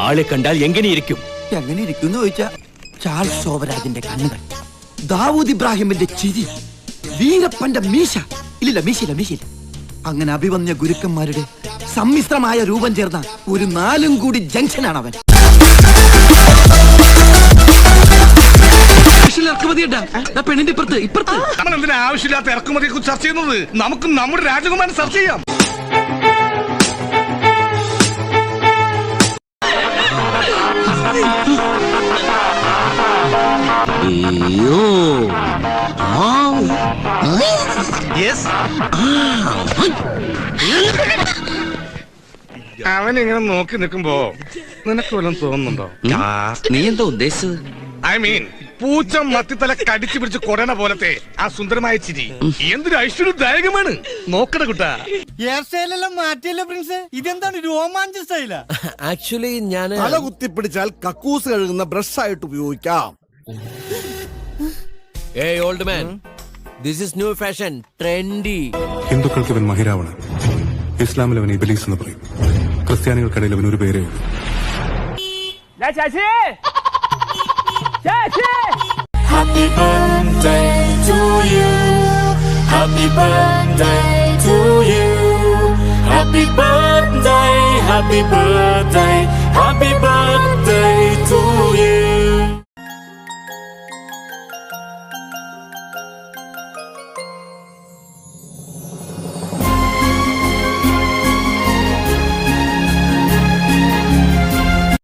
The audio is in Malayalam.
ആളെ കണ്ടാൽ എങ്ങനെയിരിക്കും? എങ്ങനെ ഇരിക്കുന്നു ചോദിച്ചാ ചാൾസ് ശോഭരാജിന്റെ കണ്ണുകൾ, ദാവൂദ് ഇബ്രാഹിമിന്റെ ചിരി, വീരപ്പന്റെ മീശ, ഇല്ലില്ല മീശയില്ല. അങ്ങനെ അഭിവന്യ ഗുരുക്കന്മാരുടെ സമ്മിശ്രമായ രൂപം ചേർന്ന ഒരു 4 കൂടി ജംഗ്ഷനാണ് അവൻ. പെണ്ണിന്റെ ഇപ്പുറത്ത് എന്തിനാ ആവശ്യമില്ലാത്ത ഇറക്കുമതിയെ കുറിച്ച് ചർച്ച ചെയ്യുന്നത്? നമുക്ക് നമ്മുടെ രാജകുമാരൻ ചർച്ച ചെയ്യാം. അവനിങ്ങനെ നോക്കി നിൽക്കുമ്പോ നിനക്ക് വല്ലതും തോന്നുന്നുണ്ടോ? നീ എന്താ ഉദ്ദേശിച്ചത്? ഐ മീൻ പൂച്ച മത്തിത്തല കടിച്ചു പിടിച്ച് കൊടന പോലത്തെ ആ സുന്ദരമായ ചിരി എന്തൊരു ഐശ്വര്യദായകമാണ്. നോക്കണ കുട്ടാ, ഹെയർ സ്റ്റൈലെല്ലാം മാറ്റിയല്ലോ പ്രിൻസ്. ഇതെന്താണ് രോമാഞ്ച സ്റ്റൈലാ? ആക്ച്വലി ഞാൻ തല കുത്തിപ്പിടിച്ചാൽ കക്കൂസ് കഴുകുന്ന ബ്രഷ് ആയിട്ട് ഉപയോഗിക്കാം. ഏയ് old man, this is new fashion, trendy. ഹിന്ദുക്കൾക്ക് ഇവൻ മഹിരാവണൻ, ഇസ്ലാമിൽ അവൻ ഇബലീസ് എന്ന് പറയും, ക്രിസ്ത്യാനികൾക്കിടയിൽ അവൻ ഒരു പേരേ ഉള്ളൂ. Happy birthday to you. Happy birthday to you. Happy birthday, happy birthday, happy birthday to you.